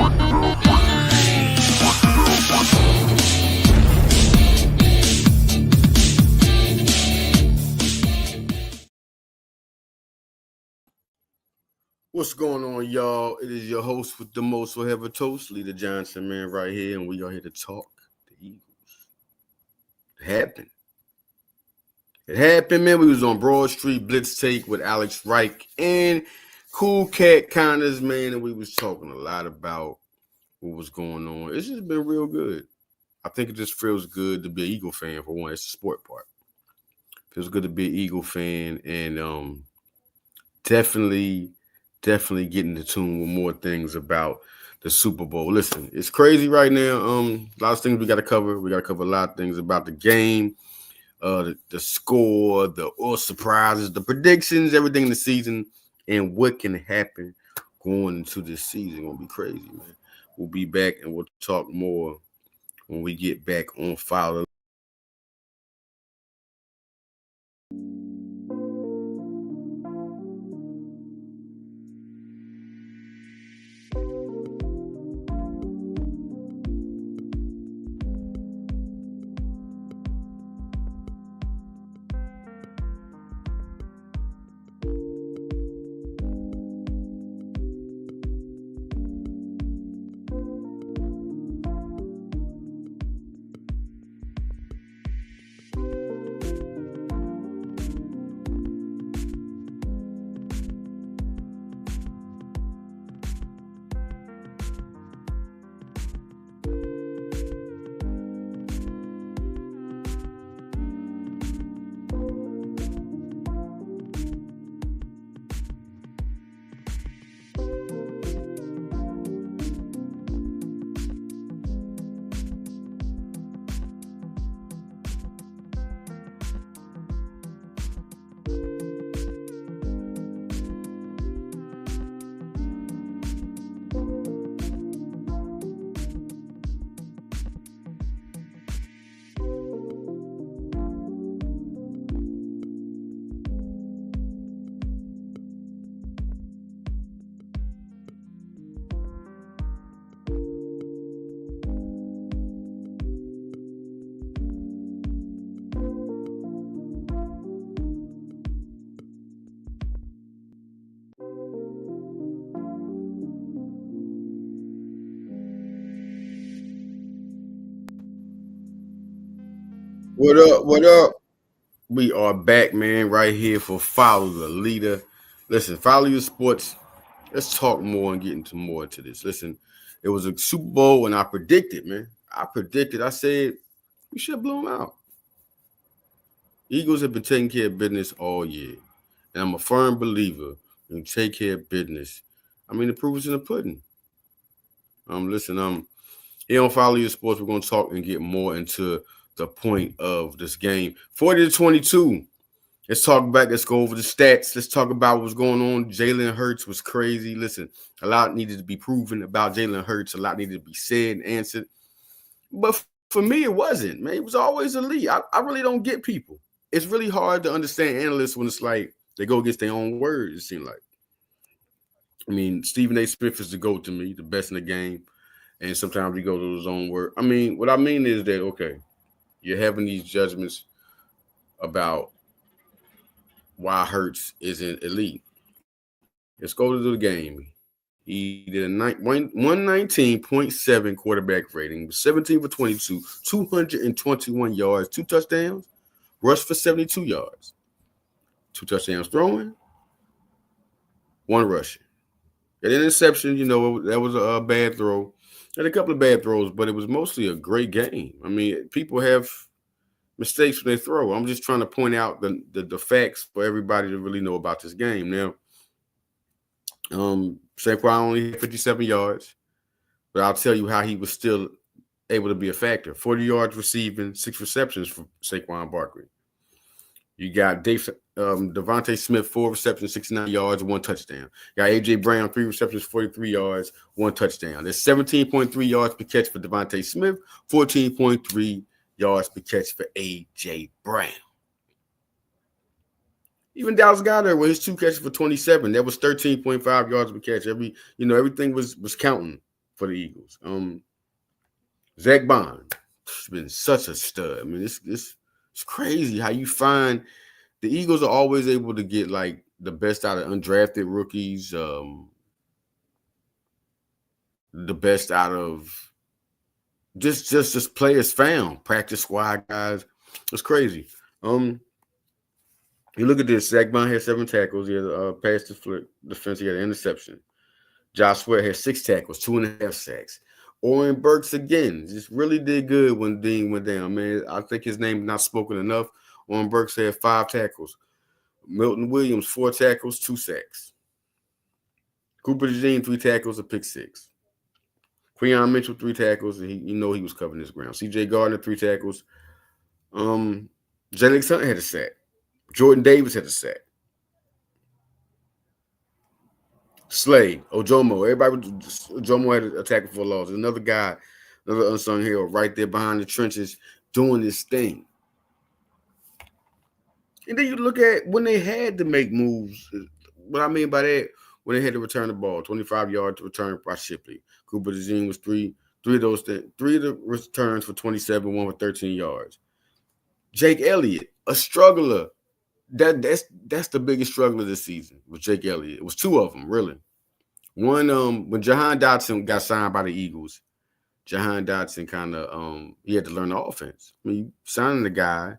What's going on, y'all? It is your host with the most forever toast, Leader Johnson, man, right here, and we are here to talk the Eagles. It happened. It happened, man. We was on Broad Street Blitz Take with Alex Reich and Cool Cat Connors, man, and we was talking a lot about what was going on. It's just been real good. I think it just feels good to be an Eagle fan, for one. It's the sport part. Feels good to be an Eagle fan, and definitely getting to tune with more things about the Super Bowl. Listen, it's crazy right now. A lot of things we got to cover. We got to cover a lot of things about the game, the score, the surprises, the predictions, everything in the season, and what can happen going into this season. It's gonna be crazy, man. We'll be back and we'll talk more when we get back on File. What up? What up? We are back, man, right here for Follow the Leader. Listen, follow your sports. Let's talk more and get into more into this. Listen, it was a Super Bowl, and I predicted, man. I said we should have blown out. Eagles have been taking care of business all year. And I'm a firm believer when you take care of business. I mean, the proof is in the pudding. Listen, here on Follow Your Sports, we're going to talk and get more into the point of this game. 40-22. Let's talk back. Let's go over the stats. Let's talk about what's going on. Jalen Hurts was crazy. Listen, a lot needed to be proven about Jalen Hurts. A lot needed to be said and answered. But for me, it wasn't, man. It was always elite. I really don't get people. It's really hard to understand analysts when it's like they go against their own words, it seems like. I mean, Stephen A. Smith is the GOAT to me, the best in the game. And sometimes he goes to his own word. I mean, what I mean is that, okay, you're having these judgments about why Hurts isn't elite. Let's go to the game. He did a 119.7 quarterback rating, 17 for 22, 221 yards, 2 touchdowns, rushed for 72 yards, 2 touchdowns throwing, 1 rushing. An interception, that was a bad throw. Had a couple of bad throws, but it was mostly a great game. I mean, people have mistakes when they throw. I'm just trying to point out the facts for everybody to really know about this game. Now, Saquon only had 57 yards, but I'll tell you how he was still able to be a factor. 40 yards receiving, 6 receptions for Saquon Barkley. You got Davonta Smith, 4 receptions, 69 yards, 1 touchdown. You got A.J. Brown, 3 receptions, 43 yards, 1 touchdown. There's 17.3 yards per catch for Davonta Smith, 14.3 yards per catch for A.J. Brown. Even Dallas Goedert with his 2 catches for 27. That was 13.5 yards per catch. Everything was counting. for the Eagles. Zach Bond has been such a stud. I mean, it's crazy how you find the Eagles are always able to get like the best out of undrafted rookies, the best out of just players found, practice squad guys. It's crazy. You look at this. Zach Bond had 7 tackles. He had a pass defense. He had an interception. Josh Sweat had 6 tackles, 2.5 sacks. Oren Burks again just really did good when Dean went down. Man, I think his name is not spoken enough. Oren Burks had 5 tackles. Milton Williams 4 tackles, 2 sacks. Cooper DeJean 3 tackles, a pick 6. Queion Mitchell 3 tackles, and he was covering his ground. C.J. Gardner 3 tackles. Jalen Sutton had a sack. Jordan Davis had a sack. Slay, Ojomo, Ojomo had a tackle for a loss. Another guy, another unsung hero right there behind the trenches doing this thing. And then you look at when they had to make moves. What I mean by that, when they had to return the ball, 25 yards to return by Shipley. Cooper DeJean was three of the returns for 27, 1 for 13 yards. Jake Elliott, a struggler. That's the biggest struggler this season with Jake Elliott. It was 2 of them, really. One, when Jahan Dotson got signed by the Eagles, Jahan Dotson kind of he had to learn the offense. I mean, signing the guy,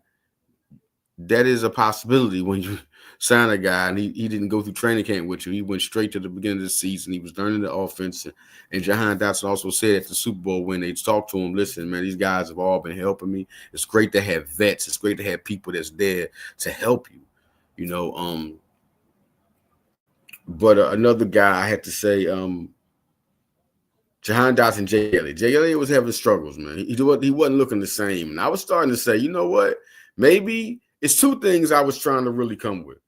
that is a possibility when you sign a guy and he didn't go through training camp with you. He went straight to the beginning of the season. He was learning the offense. And Jahan Dotson also said at the Super Bowl when they talked to him, listen, man, these guys have all been helping me. It's great to have vets. It's great to have people that's there to help you, you know. But another guy I had to say, Jahan Dotson, Jake Elliott. Jake Elliott was having struggles, man. He wasn't looking the same. And I was starting to say, you know what? Maybe it's 2 things I was trying to really come with.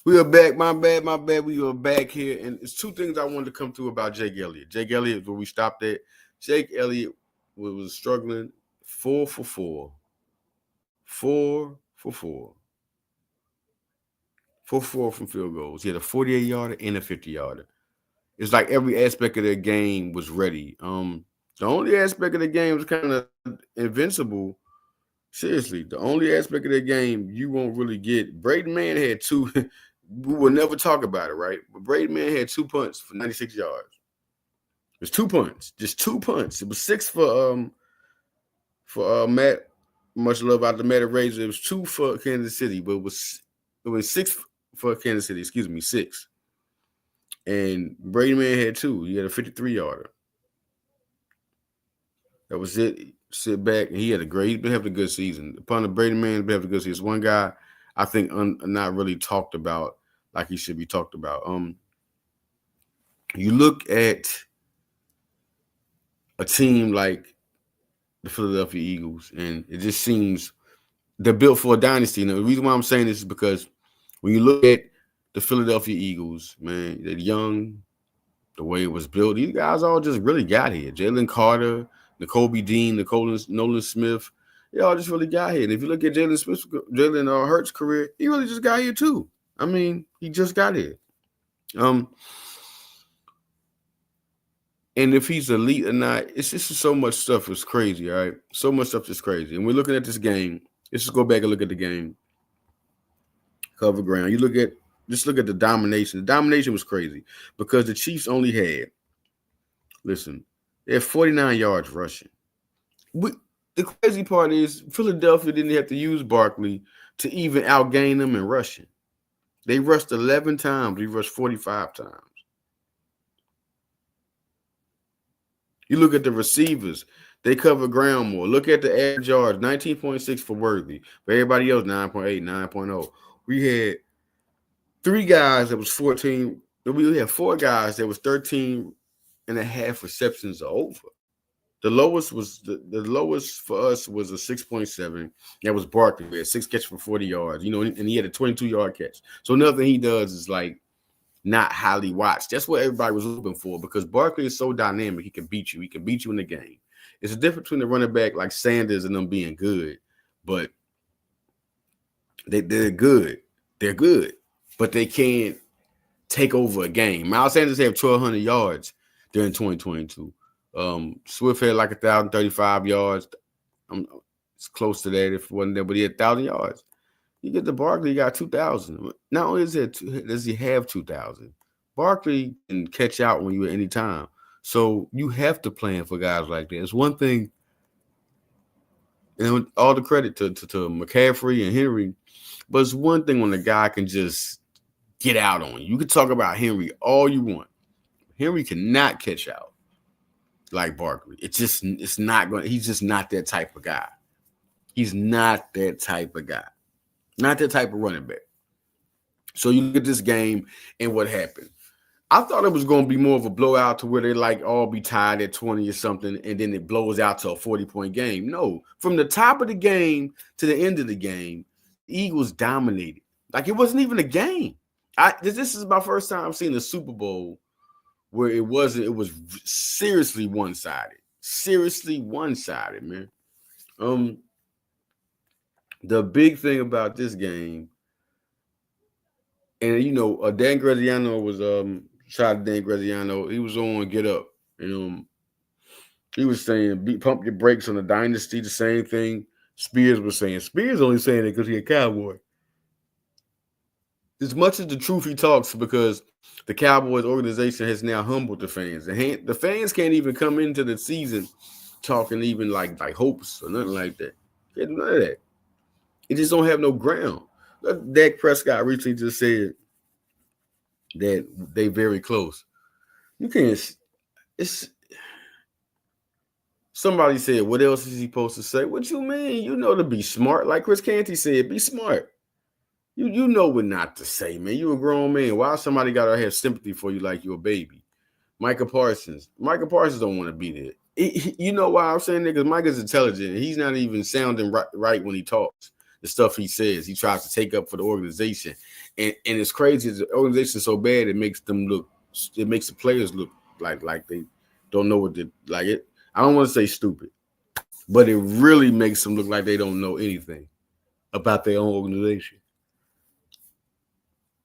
We are back. My bad. We are back here. And it's 2 things I wanted to come to about Jake Elliott. Jake Elliott, where we stopped at. Jake Elliott was struggling 4 for 4. 4 for 4. 4 for 4 from field goals. He had a 48-yarder and a 50-yarder. It's like every aspect of their game was ready. The only aspect of the game was kind of invincible. Seriously, the only aspect of the game you won't really get. Braden Mann had 2. We will never talk about it, right? But Braden Mann had 2 punts for 96 yards. It was 2 punts, just 2 punts. It was 6 for Matt. Much love out to Matt Razor. It was 2 for Kansas City, but it was 6 for Kansas City. Excuse me, 6. And Brady Man had 2. He had a 53-yarder. That was it. Sit back, and he's been having a good season. Upon the Brady Man, been having a good season. It's one guy I think not really talked about like he should be talked about. You look at a team like the Philadelphia Eagles, and it just seems they're built for a dynasty. And the reason why I'm saying this is because when you look at the Philadelphia Eagles, man, they're young, the way it was built, these guys all just really got here. Jalen Carter, N'Kobe Dean, Nolan Smith, they all just really got here. And if you look at Jalen Hurts' career, he really just got here too. I mean, he just got here. And if he's elite or not, it's just so much stuff is crazy, all right? So much stuff is crazy. And we're looking at this game. Let's just go back and look at the game. Cover ground. Look at the domination. The domination was crazy because the Chiefs only had, they had 49 yards rushing. The crazy part is Philadelphia didn't have to use Barkley to even outgain them in rushing. They rushed 11 times. We rushed 45 times. You look at the receivers. They cover ground more. Look at the average yards, 19.6 for Worthy. For everybody else, 9.8, 9.0. We had 3 guys that was 14. We had 4 guys that was 13 and a half receptions or over. The lowest was the lowest for us was a 6.7. That was Barkley. We had 6 catches for 40 yards, and he had a 22-yard catch. So nothing he does is like not highly watched. That's what everybody was looking for because Barkley is so dynamic. He can beat you. He can beat you in the game. It's a difference between the running back like Sanders and them being good, but they're good. They're good, but they can't take over a game. Miles Sanders had 1,200 yards during 2022. Swift had like 1,035 yards. It's close to that if it wasn't there, but he had 1,000 yards. You get to Barkley, you got 2,000. Not only does he have 2,000, Barkley can catch out when you're at any time. So you have to plan for guys like that. It's one thing, and all the credit to McCaffrey and Henry, but it's one thing when the guy can just get out on you. You can talk about Henry all you want. Henry cannot catch out like Barkley. It's not going. He's just not that type of guy. He's not that type of guy. Not that type of running back. So you look at this game and what happened. I thought it was going to be more of a blowout to where they like all be tied at 20 or something, and then it blows out to a 40-point game. No, from the top of the game to the end of the game, the Eagles dominated. Like it wasn't even a game. This is my first time seeing a Super Bowl where it was seriously one-sided. Seriously one-sided, man. The big thing about this game, and Dan Graziano was shout out to Dan Graziano. He was on Get Up. He was saying pump your brakes on the dynasty. The same thing Spears was saying. Spears only saying it because he's a Cowboy. As much as the truth he talks, because the Cowboys organization has now humbled the fans. The fans can't even come into the season talking even like hopes or nothing like that. Can't do none of that. It just don't have no ground. Dak Prescott recently just said that they very close. You can't. It's somebody said, what else is he supposed to say? What you mean? To be smart. Like Chris Canty said, be smart. You know what not to say, man. You a grown man. Why somebody gotta have sympathy for you like you're a baby? Micah Parsons don't want to be there. You know why I'm saying that? Because Micah's intelligent. He's not even sounding right when he talks. The stuff he says, he tries to take up for the organization, and it's crazy. The organization is so bad it makes the players look like they don't know what they like. It. I don't want to say stupid, but it really makes them look like they don't know anything about their own organization.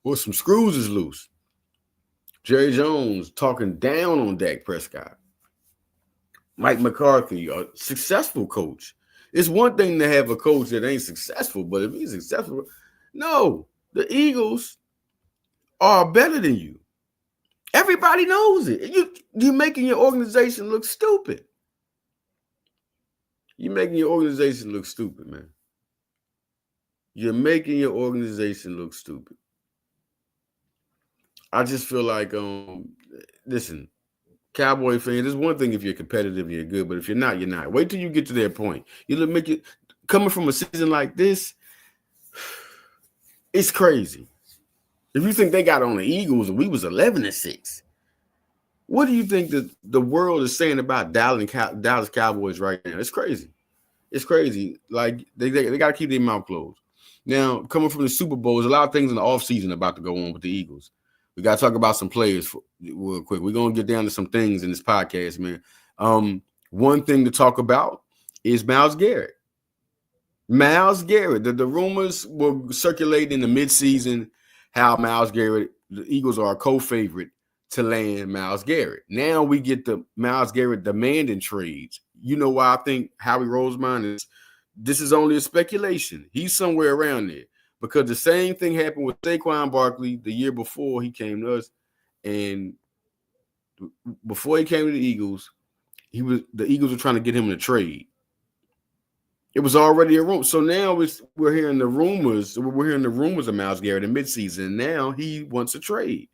Well, some screws is loose. Jerry Jones talking down on Dak Prescott. Mike McCarthy, a successful coach. It's one thing to have a coach that ain't successful, but if he's successful, no, the Eagles are better than you. Everybody knows it. You're making your organization look stupid. You're making your organization look stupid, man. You're making your organization look stupid. I just feel like, listen, Cowboy fans, it's one thing if you're competitive, you're good, but if you're not, you're not. Wait till you get to that point. Coming from a season like this, it's crazy. If you think they got on the Eagles and we was 11-6, what do you think that the world is saying about Dallas Cowboys right now? It's crazy. It's crazy. Like they got to keep their mouth closed. Now, coming from the Super Bowl, there's a lot of things in the offseason about to go on with the Eagles. We got to talk about some players real quick. We're going to get down to some things in this podcast, man. One thing to talk about is Myles Garrett. Myles Garrett. The rumors were circulating in the midseason how Myles Garrett, the Eagles are a co-favorite to land Myles Garrett. Now we get the Myles Garrett demanding trades. You know why I think Howie Roseman this is only a speculation. He's somewhere around there. Because the same thing happened with Saquon Barkley the year before he came to us. And before he came to the Eagles, the Eagles were trying to get him in a trade. It was already a rumor. So now we're hearing the rumors. We're hearing the rumors of Myles Garrett in midseason. And now he wants a trade.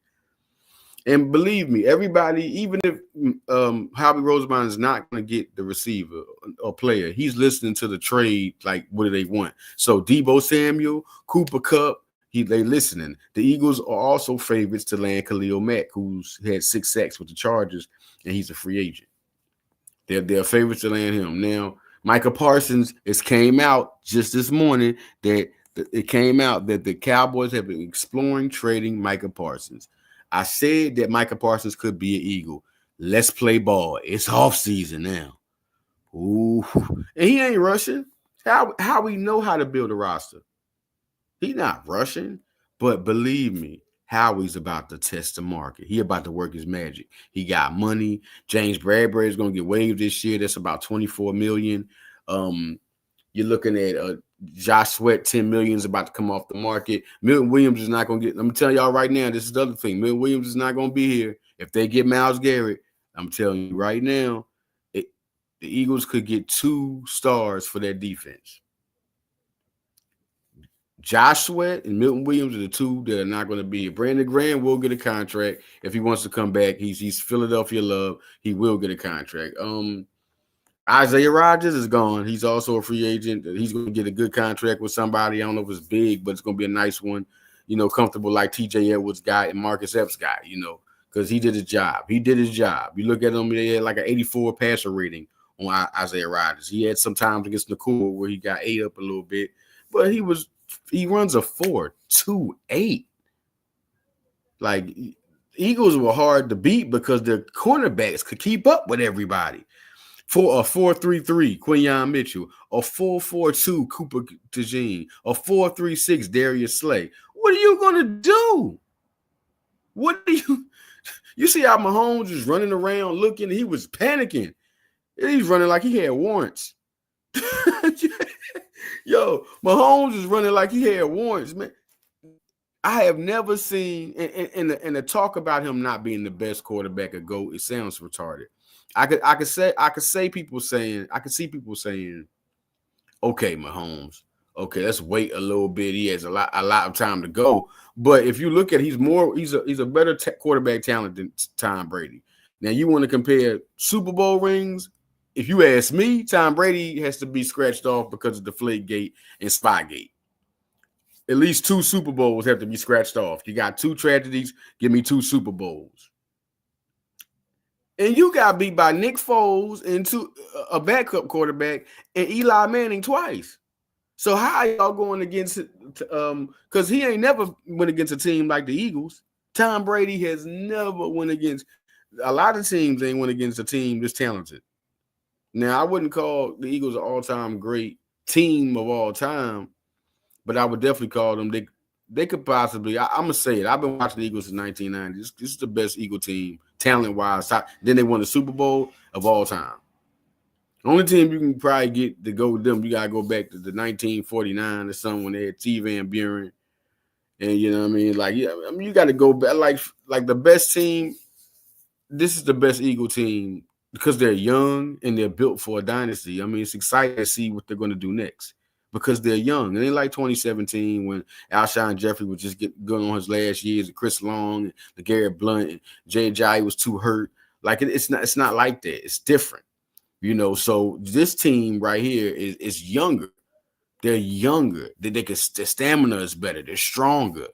And believe me, everybody, even if Howie Roseman is not going to get the receiver or player, he's listening to the trade. Like, what do they want? So Deebo Samuel, Cooper Kupp, they listening. The Eagles are also favorites to land Khalil Mack, who's had 6 sacks with the Chargers, and he's a free agent. They're favorites to land him. Now, Micah Parsons, it came out just this morning that the Cowboys have been exploring trading Micah Parsons. I said that Micah Parsons could be an Eagle. Let's play ball. It's offseason now. Ooh. And he ain't rushing. How we know how to build a roster? He's not rushing, but believe me, Howie's about to test the market. He about to work his magic. He got money. James Bradbury is going to get waived this year. That's about $24 million. You're looking at Josh Sweat, $10 million is about to come off the market. Milton Williams is not going to get. Let me tell y'all right now, this is the other thing. Milton Williams is not going to be here. If they get Myles Garrett, I'm telling you right now, the Eagles could get 2 stars for their defense. Josh Sweat and Milton Williams are the 2 that are not going to be here. Brandon Graham will get a contract if he wants to come back. He's Philadelphia love. He will get a contract. Isaiah Rodgers is gone. He's also a free agent. He's going to get a good contract with somebody. I don't know if it's big, but it's going to be a nice one, comfortable like TJ Edwards guy and Marcus Epps guy, because he did his job. He did his job. You look at him, they had like an 84 passer rating on Isaiah Rodgers. He had some times against Nakua where he got 8 up a little bit, but he runs a 4.28. Like, Eagles were hard to beat because their cornerbacks could keep up with everybody. For a 4.33, Quinyon Mitchell, a 4.42, Cooper DeJean, a 4.36, Darius Slay. What are you gonna do? You see how Mahomes was running around looking? He was panicking. He's running like he had warrants. Yo, Mahomes is running like he had warrants, man. I have never seen, and the talk about him not being the best quarterback of GOAT, it sounds retarded. I could see people saying, okay, Mahomes, okay, let's wait a little bit. He has a lot of time to go. But if you look at, he's a better quarterback talent than Tom Brady. Now you want to compare Super Bowl rings? If you ask me, Tom Brady has to be scratched off because of Deflategate and Spygate. At least 2 Super Bowls have to be scratched off. You got 2 tragedies. Give me 2 Super Bowls. And you got beat by Nick Foles and a backup quarterback and Eli Manning twice. So how are y'all going against because he ain't never went against a team like the Eagles. Tom Brady has never went against a lot of teams ain't went against a team this talented. Now, I wouldn't call the Eagles an all-time great team of all time, but I would definitely call them they could possibly. I'm gonna say it. I've been watching the Eagles since 1990. This is the best Eagle team, talent-wise. Then they won the Super Bowl of all time. Only team you can probably get to go with them, you gotta go back to the 1949 or something when they had T. Van Buren, and you know what I mean. Like, yeah, I mean, you got to go back. Like the best team. This is the best Eagle team because they're young and they're built for a dynasty. I mean, it's exciting to see what they're going to do next. Because they're young. And they like 2017 when Alshon Jeffrey was just going on his last years, and Chris Long, and Garrett Blunt, and Jay Ajayi was too hurt. Like it's not like that. It's different. So this team right here is younger. They're younger. Their stamina is better. They're stronger.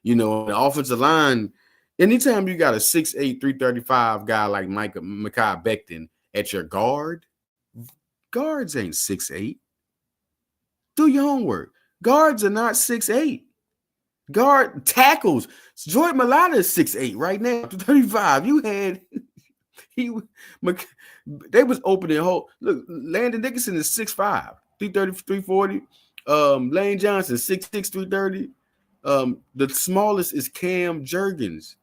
The offensive line, anytime you got a 6'8", 335 guy like Mekhi Becton at your guards ain't 6'8". Do your homework. Guards are not 6'8". Guard tackles. Jordan Mailata is 6'8" right now. 35. They was opening hole. Look, Landon Dickinson is 6'5", 330, 340. Lane Johnson, 6'6", 330. The smallest is Cam Jurgens,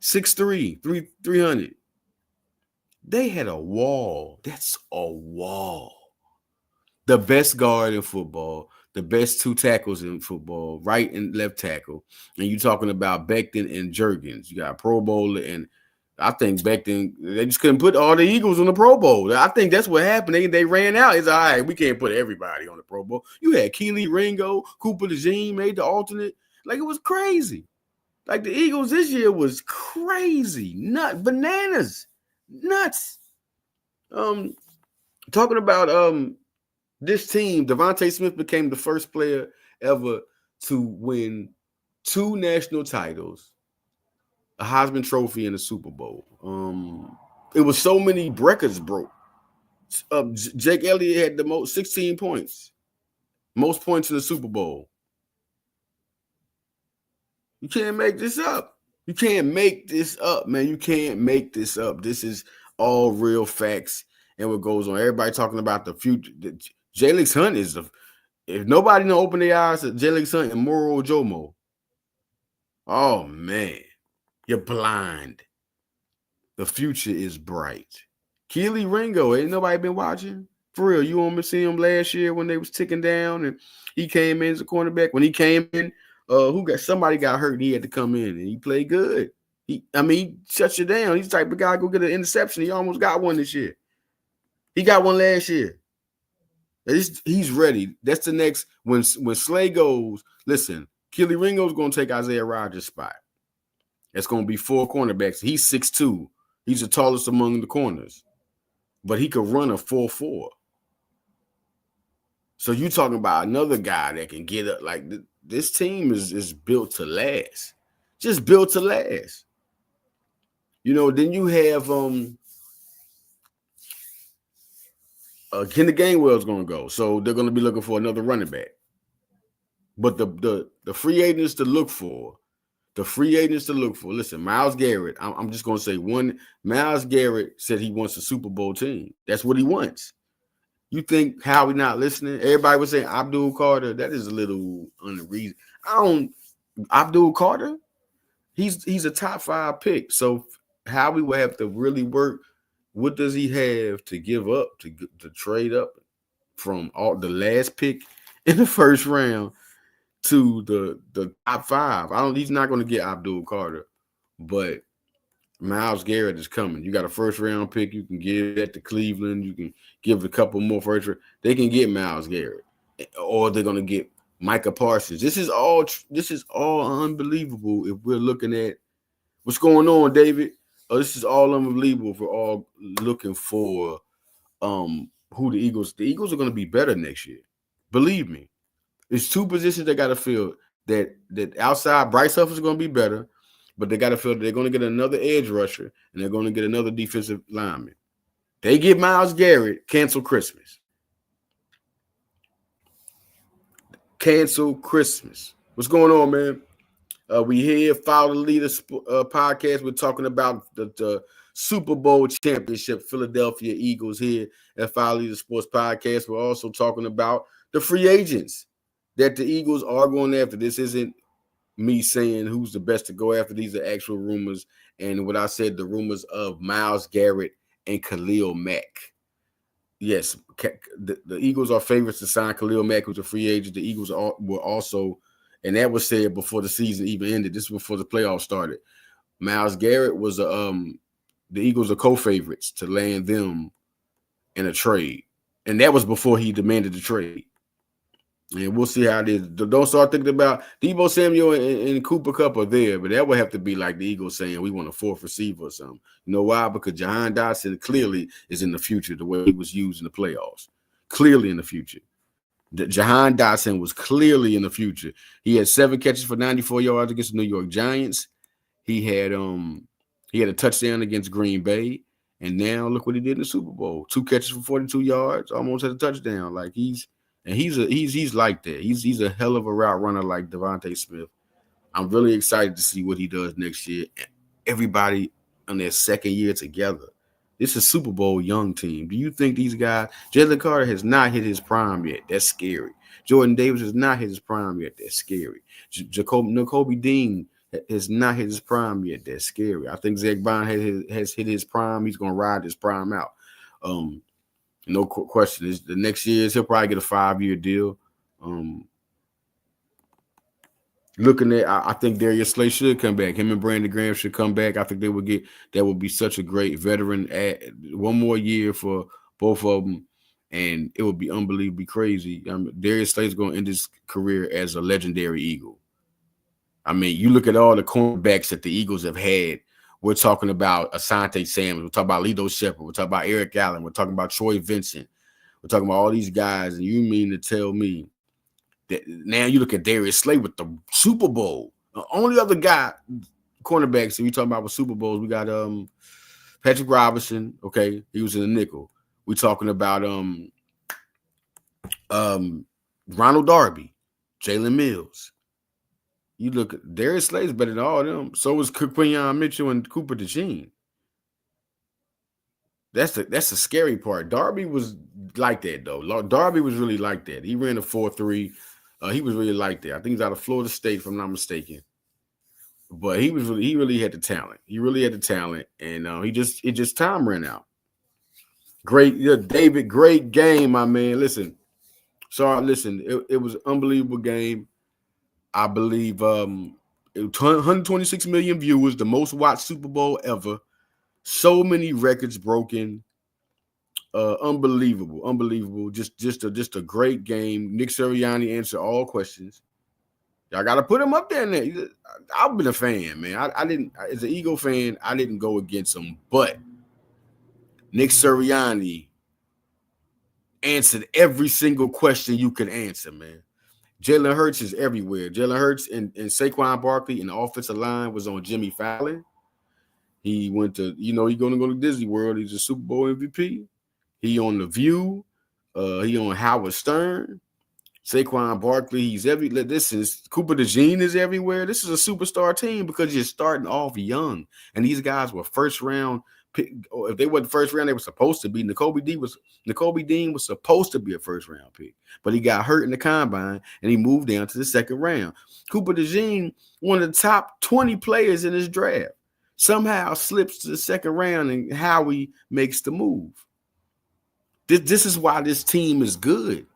6'3", 300. They had a wall. That's a wall. The best guard in football, the best 2 tackles in football, right and left tackle. And you're talking about Becton and Jurgens. You got Pro Bowler, and I think Becton, they just couldn't put all the Eagles on the Pro Bowl. I think that's what happened. They ran out. It's all right, we can't put everybody on the Pro Bowl. You had Keely Ringo, Cooper DeJean made the alternate. Like, it was crazy. Like the Eagles this year was crazy, bananas, nuts. Talking about this team, Davonta Smith became the first player ever to win 2 national titles, a Heisman Trophy, and a Super Bowl. It was so many records broke. Jake Elliott had the most 16 points, most points in the Super Bowl. You can't make this up. You can't make this up, man. You can't make this up. This is all real facts and what goes on. Everybody talking about the future. Jalen Hunt is the. If nobody don't open their eyes to Jalen Hunt and Moro Jomo, oh man, you're blind. The future is bright. Keely Ringo, ain't nobody been watching? For real, you want me to see him last year when they was ticking down and he came in as a cornerback. When he came in, somebody got hurt and he had to come in and he played good. He shuts you down. He's the type of guy go get an interception. He almost got one this year. He got one last year. He's ready. That's the next when Slay goes. Listen, Keely Ringo's gonna take Isaiah Rodgers' spot. It's gonna be 4 cornerbacks. He's 6'2". He's the tallest among the corners, but he could run a 4.4. So you talking about another guy that can get up. Like this team is built to last, just built to last. Then you have Kenny Gainwell's going to go, so they're going to be looking for another running back. But the free agents to look for. Listen, Myles Garrett. I'm just going to say one. Myles Garrett said he wants a Super Bowl team. That's what he wants. You think Howie not listening? Everybody was saying Abdul Carter. That is a little unreasonable. Abdul Carter. He's a top 5 pick. So Howie will have to really work. What does he have to give up to trade up from all the last pick in the first round to the top 5? He's not going to get Abdul Carter, but Myles Garrett is coming. You got a first round pick. You can give that to Cleveland. You can give a couple more first round. They can get Myles Garrett, or they're going to get Micah Parsons. This is all unbelievable. If we're looking at what's going on, David, this is all unbelievable. If we're all looking for who the Eagles are going to be better next year. Believe me, it's 2 positions they got to fill. That outside Bryce Huff is going to be better. But they got to feel they're going to get another edge rusher and they're going to get another defensive lineman. They get Myles Garrett, cancel Christmas. Cancel Christmas. What's going on, man? We here, Follow the Leader podcast. We're talking about the Super Bowl championship, Philadelphia Eagles here at Follow the Leader Sports Podcast. We're also talking about the free agents that the Eagles are going after. This isn't me saying who's the best to go after. These are actual rumors. And what I said, the rumors of Myles Garrett and Khalil Mack. Yes, the Eagles are favorites to sign Khalil Mack, who's a free agent. The Eagles were also, and that was said before the season even ended. This was before the playoffs started. Myles Garrett was the Eagles are co-favorites to land them in a trade. And that was before he demanded the trade. And we'll see how it is. Don't start thinking about Deebo Samuel and Cooper Kupp are there, but that would have to be like the Eagles saying we want a 4th receiver or something. You know why? Because Jahan Dotson clearly is in the future the way he was used in the playoffs. Clearly in the future. Jahan Dotson was clearly in the future. He had 7 catches for 94 yards against the New York Giants. He had a touchdown against Green Bay, and now look what he did in the Super Bowl. 2 catches for 42 yards, almost had a touchdown. Like he's like that. He's a hell of a route runner like Davonta Smith. I'm really excited to see what he does next year. Everybody on their second year together. This is a Super Bowl young team. Do you think these guys, Jalen Carter has not hit his prime yet? That's scary. Jordan Davis has not hit his prime yet. That's scary. Nakobe Dean has not hit his prime yet. That's scary. I think Zach Bond has hit his prime. He's going to ride his prime out. No question. The next year he'll probably get a 5-year deal. Looking at, I think Darius Slay should come back. Him and Brandon Graham should come back. I think that would be such a great veteran. One more year for both of them, and it would be unbelievably crazy. Darius Slay's going to end his career as a legendary Eagle. I mean, you look at all the cornerbacks that the Eagles have had. We're talking about Asante Samuel. We're talking about Lito Shepherd. We're talking about Eric Allen. We're talking about Troy Vincent. We're talking about all these guys. And you mean to tell me that now you look at Darius Slay with the Super Bowl? The only other guy, cornerbacks that we talking about with Super Bowls, we got Patrick Robinson. Okay, he was in the nickel. We talking about Ronald Darby, Jalen Mills. You look at Darius Slay's better than all of them. So was Quinyon Mitchell and Cooper DeJean. That's the scary part. Darby was like that though. Darby was really like that. He ran a 4.3. He was really like that. I think he's out of Florida State, if I'm not mistaken. But he really had the talent. He really had the talent, and it just time ran out. Great, David. Great game, my man. Listen, it was an unbelievable game. I believe 126 million viewers, the most watched Super Bowl ever. So many records broken. Unbelievable. Just a great game. Nick Sirianni answered all questions. Y'all got to put him up there. I've been a fan, man. I didn't, as an Eagle fan, I didn't go against him, but Nick Sirianni answered every single question you could answer, man. Jalen Hurts is everywhere. Jalen Hurts and Saquon Barkley in the offensive line was on Jimmy Fallon. He went to, he's going to go to Disney World. He's a Super Bowl MVP. He on The View. He on Howard Stern. Saquon Barkley, he's Cooper DeJean is everywhere. This is a superstar team because you're starting off young. And these guys were first round pick, or if they weren't first round, they were supposed to be. Nakobe Dean was supposed to be a first round pick, but he got hurt in the combine and he moved down to the second round. Cooper DeJean, one of the top 20 players in this draft, somehow slips to the second round, and Howie makes the move. This is why this team is good.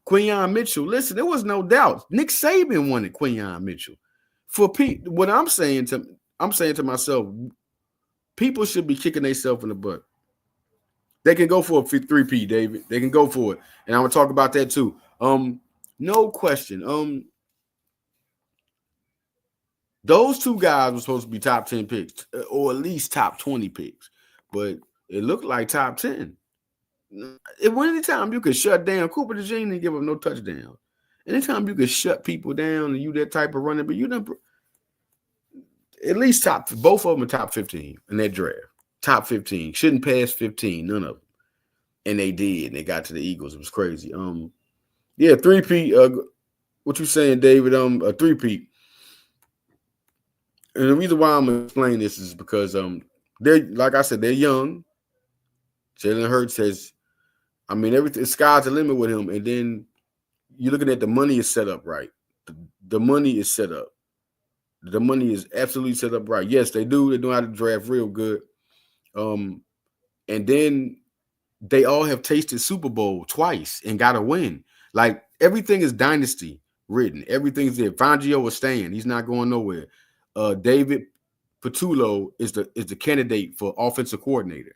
Quinyon Mitchell, listen, there was no doubt. Nick Saban wanted Quinyon Mitchell. For what I'm saying to myself, people should be kicking themselves in the butt. They can go for a 3P, David. They can go for it. And I'm going to talk about that too. No question. Those two guys were supposed to be top 10 picks, or at least top 20 picks. But it looked like top 10. Anytime you can shut down Cooper DeJean and give up no touchdown. Anytime you can shut people down and you that type of running, but you done at least both of them are top 15 in that draft. Top 15. Shouldn't pass 15, none of them. And they did, and they got to the Eagles. It was crazy. 3P. What you saying, David? A 3P. And the reason why I'm gonna explain this is because they're, like I said, they're young. Jalen Hurts everything, sky's the limit with him. And then you're looking at the money is set up right. The money is set up. The money is absolutely set up right. Yes, they do. They know how to draft real good. And then they all have tasted Super Bowl twice and got a win. Like, everything is dynasty written. Everything's there. Fangio is staying. He's not going nowhere. David Patullo is the candidate for offensive coordinator.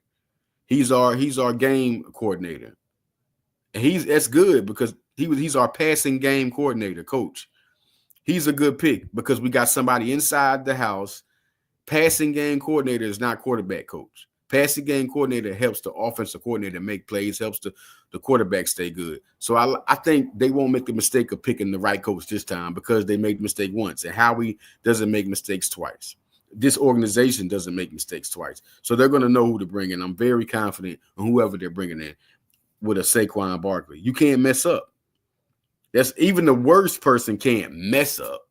He's our game coordinator. And that's good because he's our passing game coordinator, coach. He's a good pick because we got somebody inside the house. Passing game coordinator is not quarterback coach. Passing game coordinator helps the offensive coordinator make plays, helps the quarterback stay good. So I think they won't make the mistake of picking the right coach this time because they made the mistake once. And Howie doesn't make mistakes twice. This organization doesn't make mistakes twice. So they're going to know who to bring in. I'm very confident in whoever they're bringing in with a Saquon Barkley. You can't mess up. That's even the worst person can't mess up.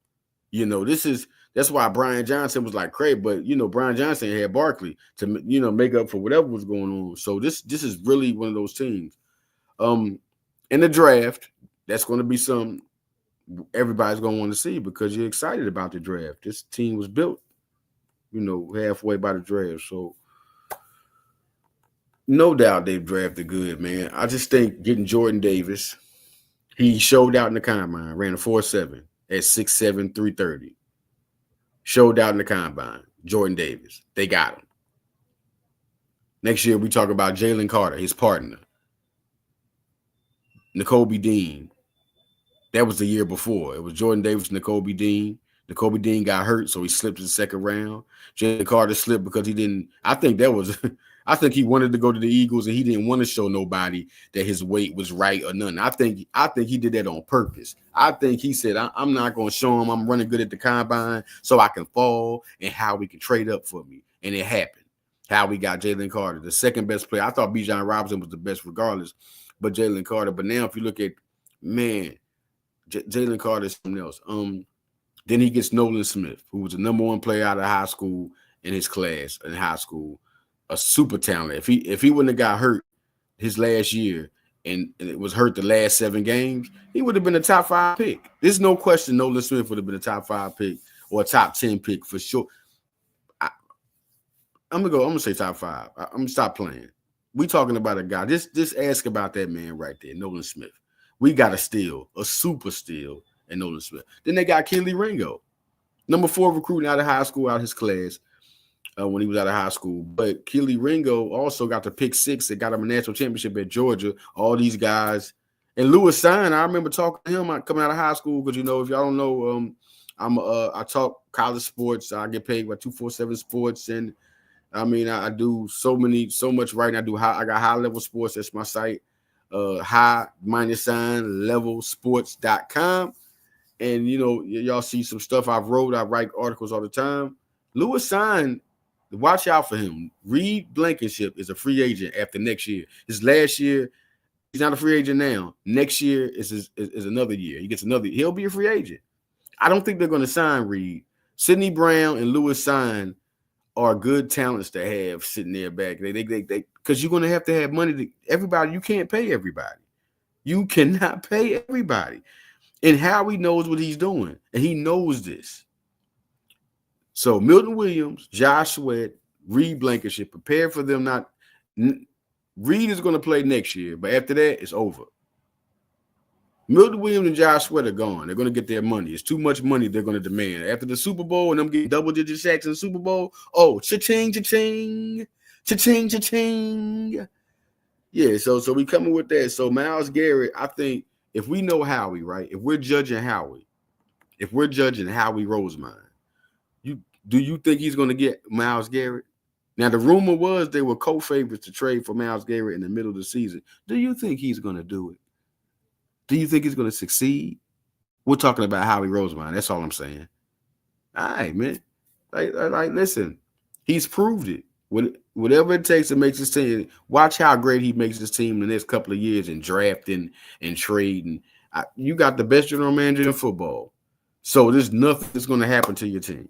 That's why Brian Johnson was like crazy, but Brian Johnson had Barkley to make up for whatever was going on. So this is really one of those teams. In the draft, that's going to be something everybody's going to want to see because you're excited about the draft. This team was built, halfway by the draft. So no doubt they've drafted good, man. I just think getting Jordan Davis, he showed out in the combine, ran a 4.7 at 6'7", 330. Showed out in the combine. Jordan Davis. They got him. Next year, we talk about Jalen Carter, his partner. Nakobe Dean. That was the year before. It was Jordan Davis and Nakobe Dean. Nakobe Dean got hurt, so he slipped in the second round. Jalen Carter slipped because he didn't. I think that was. I think he wanted to go to the Eagles, and he didn't want to show nobody that his weight was right or nothing. I think he did that on purpose. I think he said, I'm not going to show him I'm running good at the combine so I can fall and how we can trade up for me. And it happened. How we got Jalen Carter, the second best player. I thought Bijan Robinson was the best regardless, but Jalen Carter. But now if you look at, man, Jalen Carter is something else. Then he gets Nolan Smith, who was the number one player out of high school in his class in high school, a super talent. If he wouldn't have got hurt his last year and it was hurt the last 7 games, he would have been a top 5 pick. There's no question Nolan Smith would have been a top 5 pick or a top 10 pick for sure. I'm gonna say top 5. I'm gonna stop playing. We talking about a guy. Just ask about that man right there, Nolan Smith. We got a steal, a super steal, and Nolan Smith. Then they got Kelee Ringo, number 4 recruiting out of high school, out of his class when he was out of high school. But Kelee Ringo also got the pick 6 that got him a national championship at Georgia. All these guys. And Lewis Sign, I remember talking to him coming out of high school because, if y'all don't know, I talk college sports. I get paid by 247 Sports, and I mean, I do so much writing. I got High Level Sports. That's my site. high-levelsports.com. And, y'all see some stuff I've wrote. I write articles all the time. Lewis Sign, watch out for him. Reed Blankenship is a free agent after next year. His last year, he's not a free agent now. Next year is another year. He'll be a free agent. I don't think they're going to sign Reed. Sidney Brown and Lewis Sign are good talents to have sitting there back. They because you're going to have money to everybody. You can't pay everybody. You cannot pay everybody. And Howie knows what he's doing, and he knows this. So Milton Williams, Josh Sweat, Reed Blankenship, prepare for them. Reed is going to play next year, but after that, it's over. Milton Williams and Josh Sweat are gone. They're going to get their money. It's too much money they're going to demand. After the Super Bowl and them getting double-digit sacks in the Super Bowl, cha-ching, cha-ching, cha-ching, cha-ching. Yeah, so we coming with that. So Myles Garrett, I think if we know Howie, right, if we're judging Howie Roseman, do you think he's going to get Myles Garrett? Now, the rumor was they were co-favorites to trade for Myles Garrett in the middle of the season. Do you think he's going to do it? Do you think he's going to succeed? We're talking about Howie Roseman. That's all I'm saying. All right, man. Like, listen, he's proved it. Whatever it takes to make his team. Watch how great he makes his team in the next couple of years in drafting and trading. You got the best general manager in football. So there's nothing that's going to happen to your team.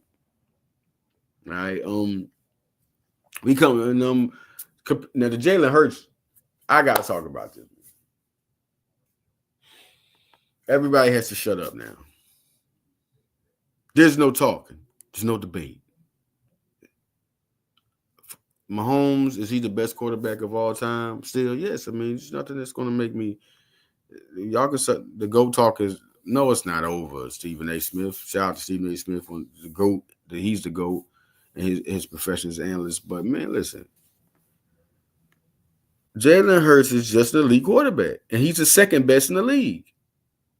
All right. We come and now the Jalen Hurts. I got to talk about this. Everybody has to shut up now. There's no talking. There's no debate. Mahomes, is he the best quarterback of all time? Still, yes. I mean, there's nothing that's going to make me. Y'all can say the GOAT talk is no, it's not over. Stephen A. Smith. Shout out to Stephen A. Smith on the GOAT. He's the GOAT and his profession as analyst. But man, listen. Jalen Hurts is just an elite quarterback, and he's the second best in the league.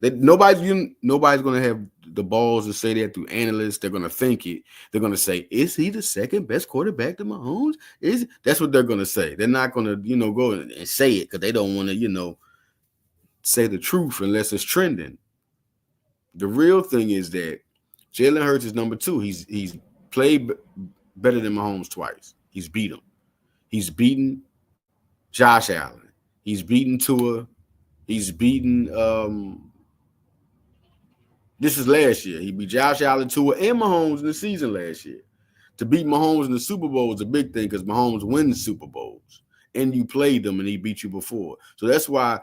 Nobody's going to have the balls to say that through analysts. They're going to think it. They're going to say, is he the second best quarterback to Mahomes? That's what they're going to say. They're not going to, go and say it because they don't want to, say the truth unless it's trending. The real thing is that Jalen Hurts is number 2. He's played better than Mahomes twice. He's beat him. He's beaten Josh Allen. He's beaten Tua. He's beaten this is last year. He beat Josh Allen, Tua, and Mahomes in the season last year. To beat Mahomes in the Super Bowl is a big thing because Mahomes wins Super Bowls. And you played them and he beat you before. So that's why,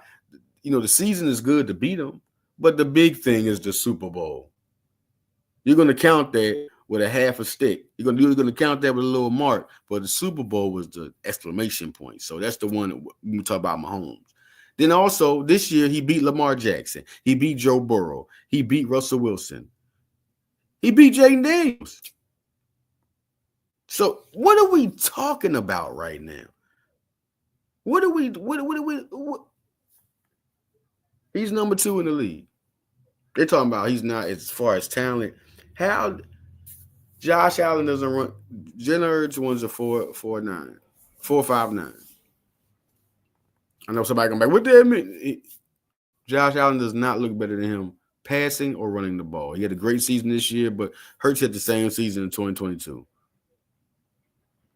the season is good to beat him. But the big thing is the Super Bowl. You're going to count that with a half a stick. You're going to count that with a little mark. But the Super Bowl was the exclamation point. So that's the one that we talk about Mahomes. Then also, this year, he beat Lamar Jackson. He beat Joe Burrow. He beat Russell Wilson. He beat Jaden Daniels. So what are we talking about right now? What? He's number 2 in the league. They're talking about he's not as far as talent. How Josh Allen doesn't run. Jalen Hurts runs a 4.49, 4.59. I know somebody come back. What did that mean? Josh Allen does not look better than him passing or running the ball. He had a great season this year, but Hurts had the same season in 2022.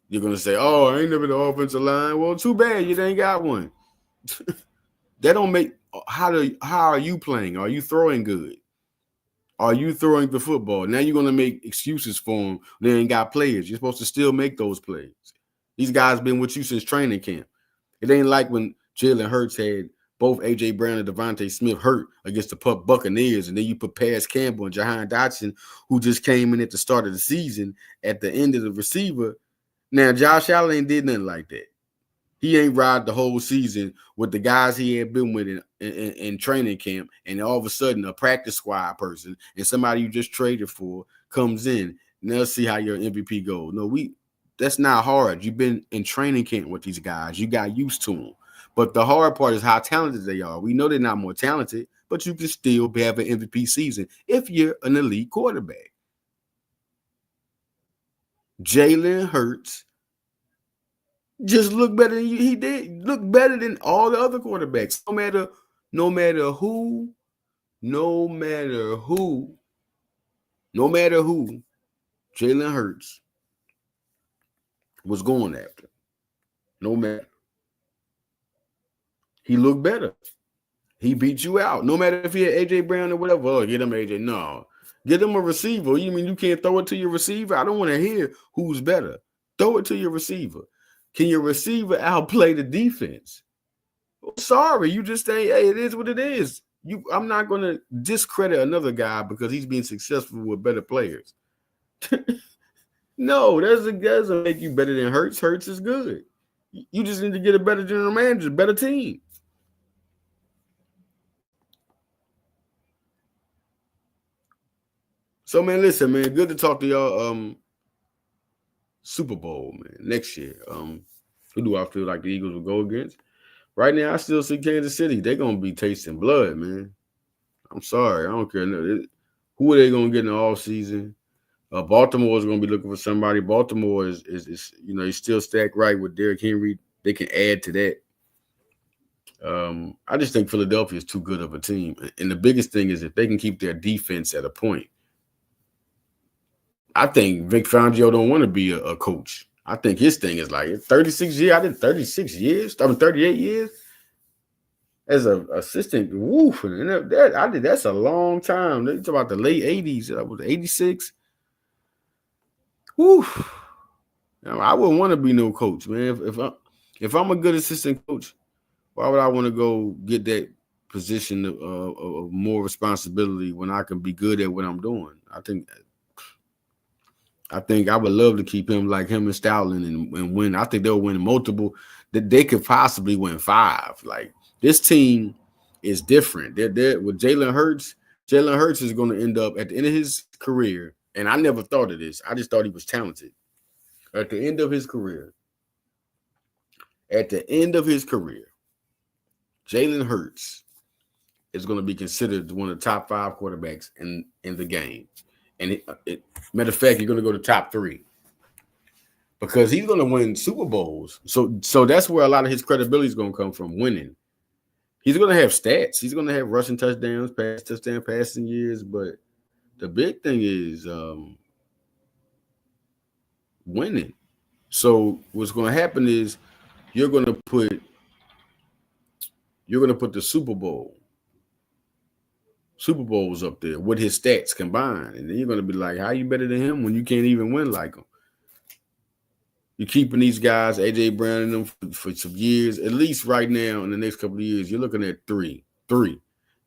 You're gonna say, "Oh, I ain't never the offensive line." Well, too bad you ain't got one. That don't make. How are you playing? Are you throwing good? Are you throwing the football? Now you're gonna make excuses for them. They ain't got players. You're supposed to still make those plays. These guys been with you since training camp. It ain't like when Jalen Hurts had both A.J. Brown and Davonta Smith hurt against the Buccaneers, and then you put Paris Campbell and Jahan Dotson, who just came in at the start of the season, at the end of the receiver. Now, Josh Allen ain't did nothing like that. He ain't ride the whole season with the guys he had been with in training camp, and all of a sudden a practice squad person and somebody you just traded for comes in. Now let's see how your MVP goes. No, that's not hard. You've been in training camp with these guys. You got used to them. But the hard part is how talented they are. We know they're not more talented, but you can still have an MVP season if you're an elite quarterback. Jalen Hurts just look better than he did. Look better than all the other quarterbacks. No matter who, Jalen Hurts was going after. No matter. He looked better. He beat you out. No matter if he had A.J. Brown or whatever. Oh, get him A.J. No. Get him a receiver. You mean you can't throw it to your receiver? I don't want to hear who's better. Throw it to your receiver. Can your receiver outplay the defense? Well, sorry, you just say, hey, it is what it is. I'm not going to discredit another guy because he's being successful with better players. No, that doesn't make you better than Hurts. Hurts is good. You just need to get a better general manager, better team. So, man, listen, man, good to talk to y'all. Super Bowl, man, next year. Who do I feel like the Eagles will go against? Right now, I still see Kansas City. They're going to be tasting blood, man. I'm sorry. I don't care. Who are they going to get in the offseason? Baltimore is going to be looking for somebody. Baltimore is he's still stacked right with Derrick Henry. They can add to that. I just think Philadelphia is too good of a team. And the biggest thing is if they can keep their defense at a point. I think Vic Fangio don't want to be a coach. I think his thing is like 36 years. I did 36 years. 38 years as an assistant. Woof. And that's a long time. They talk about the late 80s. I was 86. Woof. I wouldn't want to be no coach, man. If I'm a good assistant coach, why would I want to go get that position of more responsibility when I can be good at what I'm doing? I think I would love to keep him like him and Stoutland and win. I think they'll win multiple. That they could possibly win 5. Like this team is different. They're with Jalen Hurts. Jalen Hurts is going to end up at the end of his career. And I never thought of this. I just thought he was talented. At the end of his career, Jalen Hurts is going to be considered one of the top 5 quarterbacks in the game. And matter of fact, you're going to go to top 3 because he's going to win Super Bowls. So that's where a lot of his credibility is going to come from, winning. He's going to have stats. He's going to have rushing touchdowns, passing years. But the big thing is winning. So what's going to happen is you're going to put the Super Bowls up there with his stats combined. And then you're going to be like, how you better than him when you can't even win like him? You're keeping these guys, A.J. Brown and them for some years. At least right now in the next couple of years, you're looking at 3.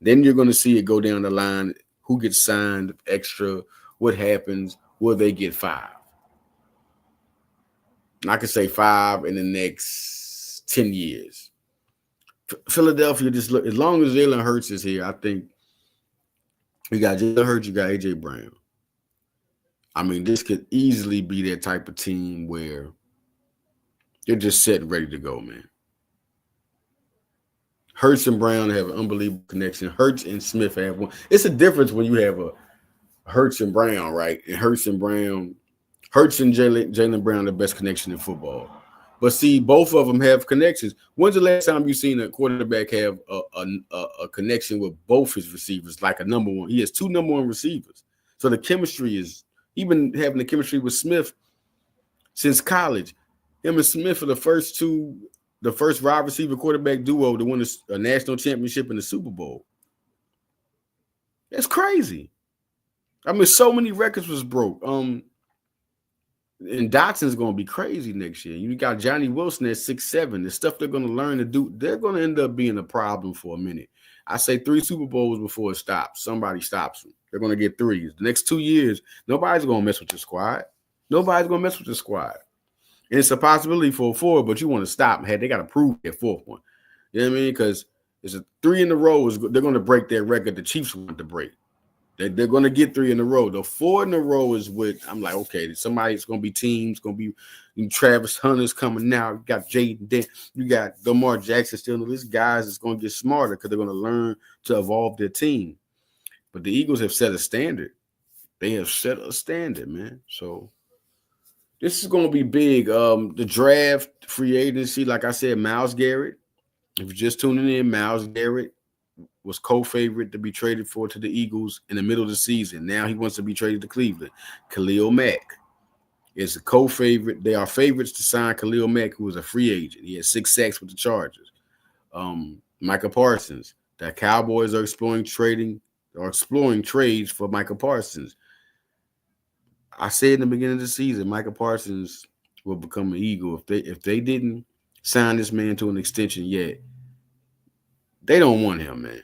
Then you're going to see it go down the line. Who gets signed extra? What happens? Will they get 5? And I could say 5 in the next 10 years. Philadelphia, just look, as long as Jalen Hurts is here, I think you got Jalen Hurts, you got A.J. Brown. I mean, this could easily be that type of team where they're just set ready to go, man. Hurts and Brown have an unbelievable connection. Hurts and Smith have one. It's a difference when you have a Hurts and Brown, right? And Hurts and Jalen Brown, the best connection in football. But see, both of them have connections. When's the last time you seen a quarterback have a connection with both his receivers, like a number one? He has 2 number one receivers. So the chemistry is, even having the chemistry with Smith since college. Him and Smith are the first wide receiver quarterback duo to win a national championship in the Super Bowl. That's crazy. I mean, so many records was broke. And Dotson's going to be crazy next year. You got Johnny Wilson at 6'7". The stuff they're going to learn to do, they're going to end up being a problem for a minute. I say 3 Super Bowls before it stops. Somebody stops them. They're going to get 3. The next 2 years, nobody's going to mess with the squad. Nobody's going to mess with the squad. And it's a possibility for a 4, but you want to stop. Hey, they got to prove their 4th one. You know what I mean? Because it's a 3 in a row. They're going to break their record the Chiefs want to break. They're going to get 3 in a row. The 4 in a row is what I'm like, okay, somebody's going to be teams, going to be Travis Hunter's coming out. You got Jaden Dent. You got Lamar Jackson still in the list. Guys that's going to get smarter because they're going to learn to evolve their team. But the Eagles have set a standard. They have set a standard, man. So this is going to be big. The draft, free agency, like I said, Myles Garrett. If you're just tuning in, Myles Garrett was co-favorite to be traded to the Eagles in the middle of the season. Now he wants to be traded to Cleveland. Khalil Mack is a co-favorite. They are favorites to sign Khalil Mack, who was a free agent. He had 6 sacks with the Chargers. Micah Parsons. The Cowboys are exploring trades for Micah Parsons. I said in the beginning of the season, Micah Parsons will become an Eagle. If they didn't sign this man to an extension yet, they don't want him, man.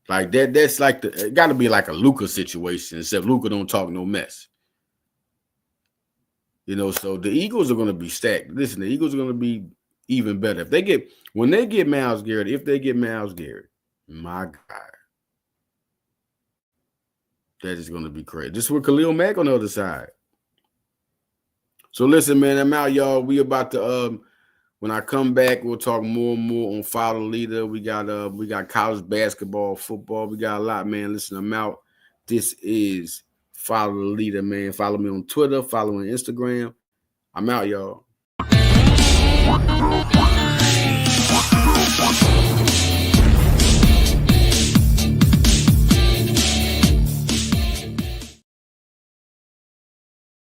Like that's like it got to be like a Luka situation, except Luka don't talk no mess. You know, so the Eagles are going to be stacked. Listen, the Eagles are going to be even better if they get Myles Garrett. My God, that is going to be crazy. This is with Khalil Mack on the other side. So listen, man, I'm out, y'all. We about to when I come back, we'll talk more and more on Follow the Leader. We got college basketball, football. We got a lot, man. Listen, I'm out. This is Follow the Leader, man. Follow me on Twitter. Follow me on Instagram. I'm out, y'all.